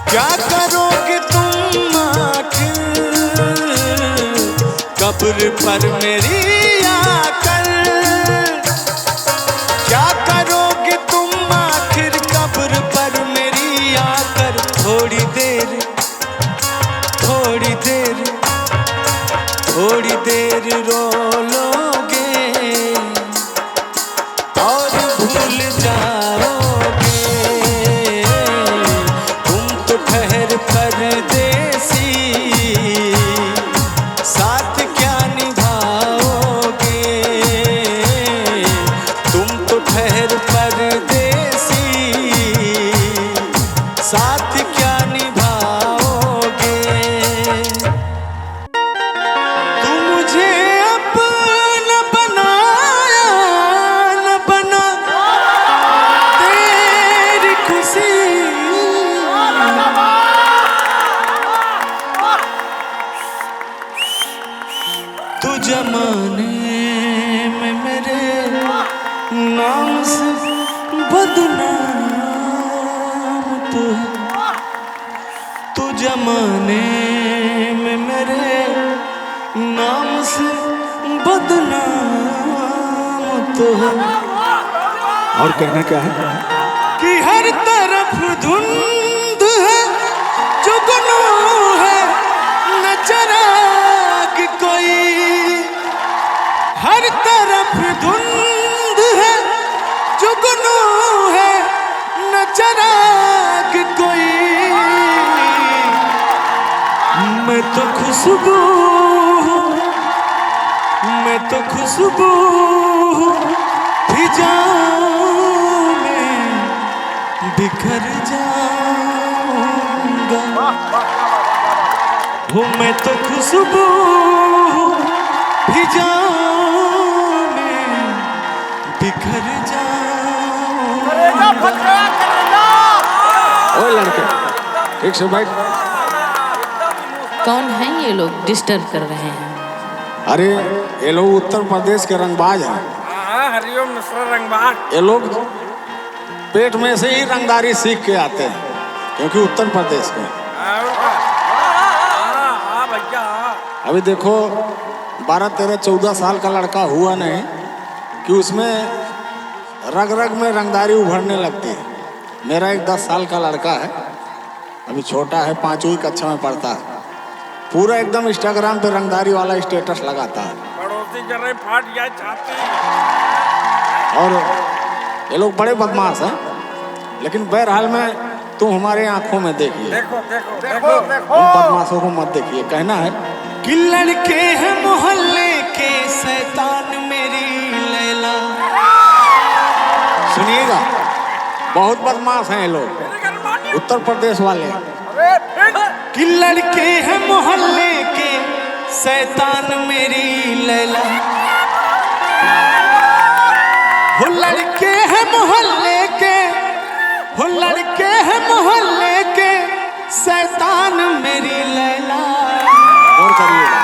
क्या करोगे तुम आखिर कब्र पर मेरी आकर? क्या करोगे तुम आखिर कब्र पर मेरी आकर? थोड़ी देर थोड़ी देर थोड़ी देर रो लोगे और भूल जाओगे। तुम तो ठहर परदेसी, साथ क्या निभाओगे? तुम तो ठहर परदेसी, साथ क्या निभाओगे? तू मुझे अपना बनाया न बना तेरी खुशी, तू जमाने में मेरे नाम से बदनाम तो है। तू जमाने में मेरे नाम से बदनाम तो है। और कहना क्या है? कि हर तरफ धुंध है, जुगनू है न चिराग कोई। हर तरफ धुंध है, जुगनू है न चिराग कोई। मैं तो खुशबू हूँ, मैं तो खुशबू हूँ, फिजाओं में बिखर जाऊंगा। हो मैं तो खुशबू हूँ, फिजाओं में बिखर जाऊंगा। ओ लड़के ठीक से बैठ। कौन है ये लोग डिस्टर्ब कर रहे हैं? अरे ये लोग उत्तर प्रदेश के रंगबाज हैं। हरिओम मिश्रा रंगबाज। ये लोग पेट में से ही रंगदारी सीख के आते हैं, क्योंकि उत्तर प्रदेश के। भैया अभी देखो 12, 13, 14 साल का लड़का हुआ नहीं कि उसमें रग रग में रंगदारी उभरने लगती है। मेरा एक 10 साल का लड़का है, अभी छोटा है, 5वीं कक्षा में पढ़ता है। पूरा एकदम इंस्टाग्राम पे रंगदारी वाला स्टेटस लगाता है। पड़ोसी जरे फाट जाए छाती। और ये लोग बड़े बदमाश हैं, लेकिन बहरहाल में तुम हमारे आंखों में देखिए, देखो देखो देखो देखो उन बदमाशों को मत देखिए। कहना है कि लड़के हैं मोहल्ले के शैतान मेरी लैला। सुनिएगा, बहुत बदमाश हैं ये लोग, उत्तर प्रदेश वाले। कि लड़के हैं मोहल्ले के शैतान मेरी लैला। हो लड़के हैं मोहल्ले के, हो लड़के हैं मोहल्ले के शैतान मेरी लैला। और करिएगा।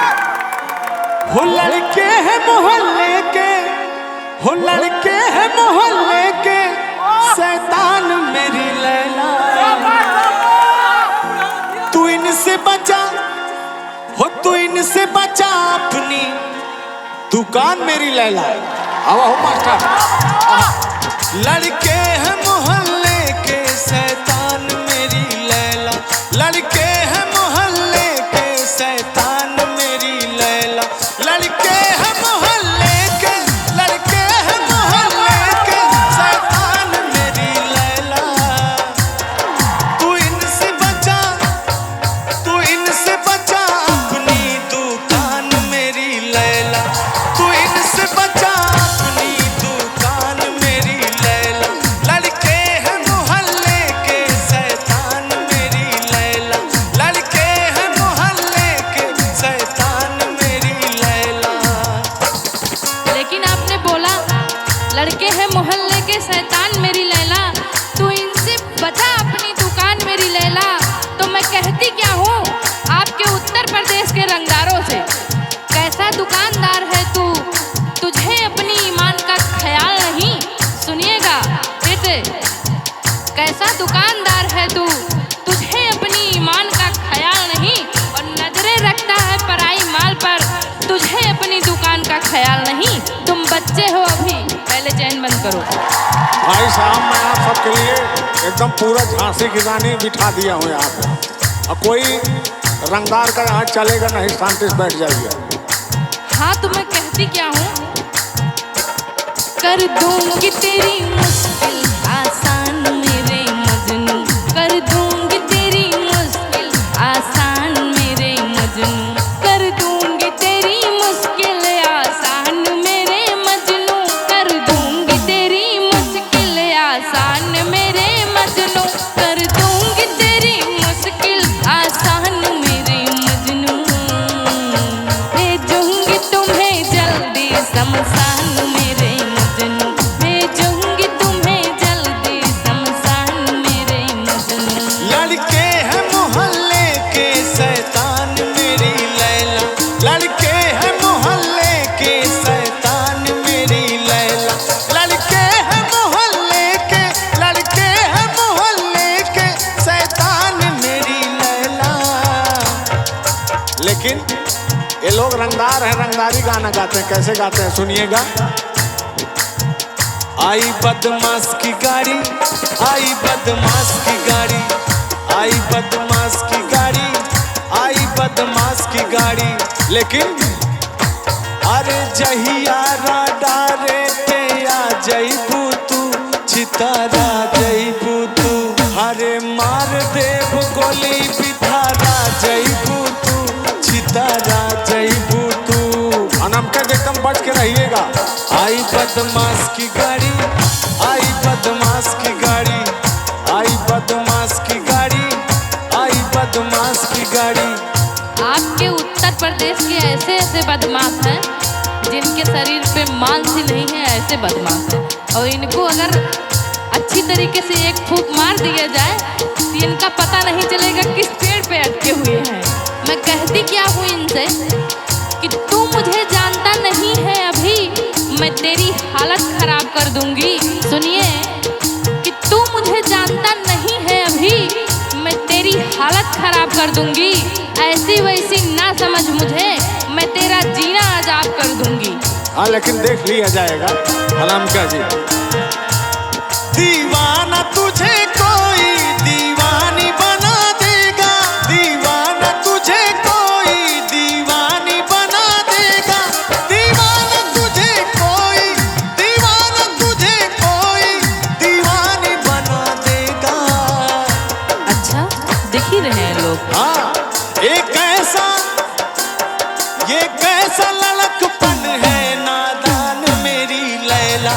हो लड़के हैं मोहल्ले के, हो लड़के हैं मोहल्ले के शैतान मेरी लैला। तू इनसे बचा, हो तू इनसे बचा अपनी दुकान मेरी लैला। अब हो मास्टर। लड़के हैं मोहल्ले के शैतान मेरी लैला। लड़के हैं मोहल्ले के शैतान मेरी लैला। लड़के हैं मोहल्ले के, लड़के हैं मोहल्ले के शैतान मेरी लैला। तू इनसे बचा, तू इनसे बचा अपनी दुकान मेरी लैला। तू इनसे बचा अपनी दुकान मेरी लैला। लड़के हैं मोहल्ले के शैतान मेरी लैला। बंद करो। भाई साहब, मैं आप सबके लिए एकदम पूरा झांसी की रानी बिठा दिया हूँ यहाँ पे। अब कोई रंगदार का यहाँ चलेगा नहीं, शांति से बैठ जाइए। हाँ तो मैं कहती क्या हूँ, कर दूंगी तेरी मुश्किल आसान मेरे मजनू, कर दूंगी तेरी मुश्किल आसान मेरे मजनू, कर दूंगी तेरी मुश्किल आसान मेरे मजनू, कर दूंगी तेरी मुश्किल आसान मेरे मजनू, कर दूंगी तेरी मुश्किल आसान मेरे मजनू, भेजूंगी तुम्हें जल्दी शमशान मेरे मजनू, भेजूंगी तुम्हें जल्दी शमशान मेरे मजनू। लड़के हैं मोहल्ले के शैतान मेरी लैला, लड़के हैं मोहल्ले के शैतान मेरी लैला, लड़के हैं मोहल्ले के, लड़के हैं मोहल्ले के शैतान मेरी लैला। लेकिन ये लोग रंगदार हैं, रंगदारी गाना गाते हैं। कैसे गाते हैं सुनिएगा। आई बदमाश की गाड़ी, आई बदमाश की गाड़ी, आई बदमाश की गाड़ी, आई बदमाश की गाड़ी। लेकिन अरे जहिया डारे ते आ जईबू तू, चितारा जईबू तू, हरे मार देव गोली बिठारा जईबू तू, चितारा जईबू तू। अनमके एकदम बच के रहिएगा। आई बदमाश की गाड़ी, आई बदमाश की गाड़ी, आई बदमाश की गाड़ी, आई बदमाश की गाड़ी। आपके उत्तर प्रदेश के ऐसे ऐसे बदमाश हैं जिनके शरीर पे मांस ही नहीं है, ऐसे बदमाश हैं, और इनको अगर अच्छी तरीके से एक फूंक मार दिया जाए तो इनका पता नहीं चलेगा किस पेड़ पे अटके हुए हैं। मैं कहती क्या हूँ इनसे कि तू मुझे जानता नहीं है अभी, मैं तेरी हालत खराब कर दूंगी। सुनिए कि तू मुझे जानता नहीं है अभी, मैं तेरी हालत खराब कर दूंगी, ऐसी वैसी ना समझ मुझे, मैं तेरा जीना अजाब कर दूंगी। हाँ लेकिन देख लिया जाएगा। अनमका जी, दीवाना तुझे कोई दीवानी बना देगा, दीवाना तुझे कोई दीवानी बना देगा, दीवाना तुझे कोई, दीवाना तुझे कोई दीवानी बना देगा। अच्छा दिख ही रहे हैं लोग। हाँ, एक ऐसा, ये कैसा लड़कपन है नादान मेरी लैला,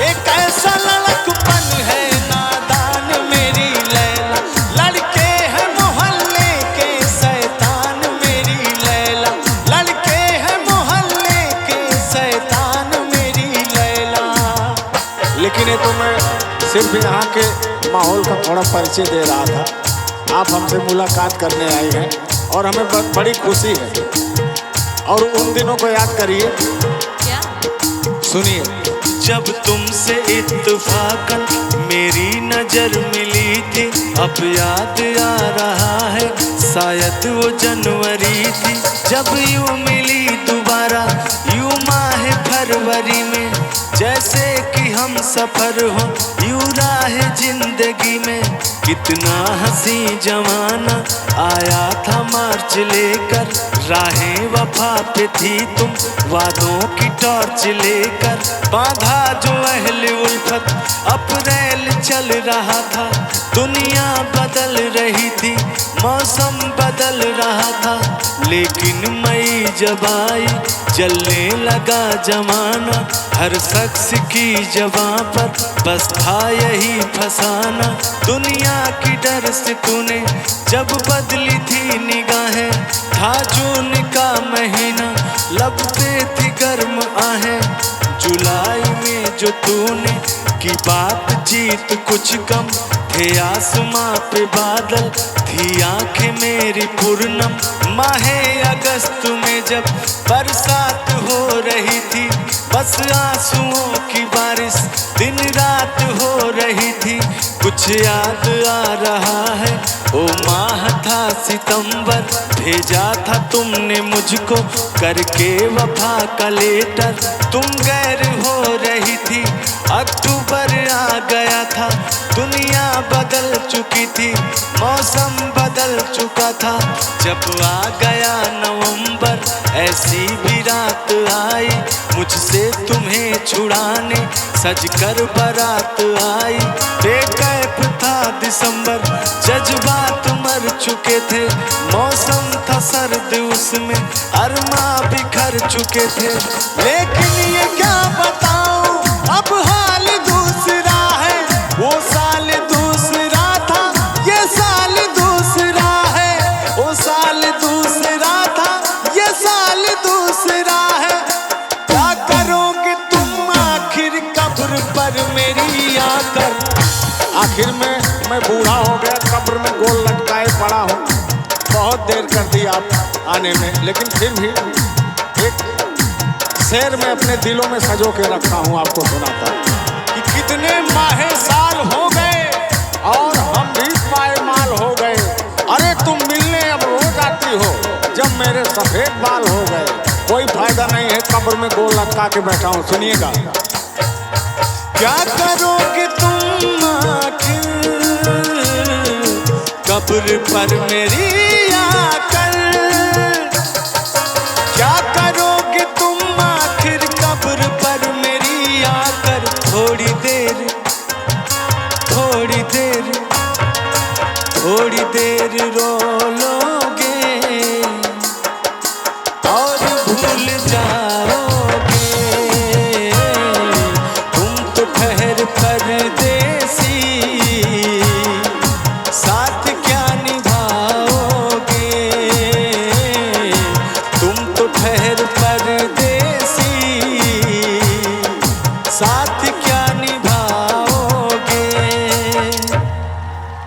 एक ऐसा लड़कपन है नादान मेरी लैला, लड़के हैं मोहल्ले के शैतान मेरी लैला, लड़के हैं मोहल्ले के शैतान मेरी लैला। लेकिन ये तो मैं सिर्फ यहाँ के माहौल का थोड़ा परिचय दे रहा था। आप हमसे मुलाकात करने आए हैं और हमें बड़ी खुशी है। और उन दिनों को याद करिए। क्या? सुनिए। जब तुमसे इत्तफाकन मेरी नजर मिली थी, अब याद आ रहा है शायद वो जनवरी थी, जब यूं मिली दोबारा यूं माह फरवरी में, जैसे कि हम सफर हो यूं राह जिंदगी में। कितना हंसी जमाना आया था मार्च लेकर, राहें वफा पे थी तुम वादों की टॉर्च लेकर, बांधा जो अहले उल्फत अप्रैल चल रहा था, दुनिया बदल रही थी, मौसम बदल रहा था, लेकिन मई जब आई जलने लगा जमाना, हर शख्स की जबां पर बस था यही फसाना। दुनिया की डर से तूने जब बदली थी निगाहें, था जून का महीना लब पे थी गर्म आहें, जुलाई में जो तूने की बातचीत कुछ कम, थे आसमां पे बादल थी आंखें मेरी पूर्णम, माहे अगस्त में जब बरसात हो रही थी, बस आंसुओं की बारिश दिन रात हो रही थी। कुछ याद आ रहा है ओ माह था सितंबर, भेजा था तुमने मुझको करके वफा का लेटर, तुम गैर हो रही थी अक्टूबर आ गया था, दुनिया बदल चुकी थी, मौसम बदल चुका था। जब आ गया नवंबर, ऐसी भी रात आई, मुझसे तुम्हें छुड़ाने सजकर बारात आई। बेकैफ था दिसंबर, जज्बात मर चुके थे, मौसम था सर्द, उसमें अरमा बिखर चुके थे। लेकिन ये क्या बताऊं, अब हाल दूसरा है, वो साल दूसरा था, ये साल दूसरा है। वो साल दूसरा था, ये साल दूसरा है। क्या करोगे तुम आखिर कब्र पर मेरी आकर? आखिर में मैं बूढ़ा हो गया, कब्र में गोल लटकाए पड़ा हूँ। बहुत देर कर दी आप आने में, लेकिन फिर भी एक शेर में अपने दिलों में सजो के रखा हूँ, आपको सुनाता हूँ कि कितने माहे साल हो गए और हम भी पायमाल हो गए। अरे तुम मिलने अब रोज आती हो, जब मेरे सफेद बाल हो गए। कोई फायदा नहीं है कब्र में गोल लटका के बैठा हूँ। सुनिएगा, क्या करोगे तुम आखिर कब्र पर मेरी आकर? क्या करोगे तुम आखिर कब्र पर मेरी आकर? थोड़ी देर, थोड़ी देर, थोड़ी देर रो लो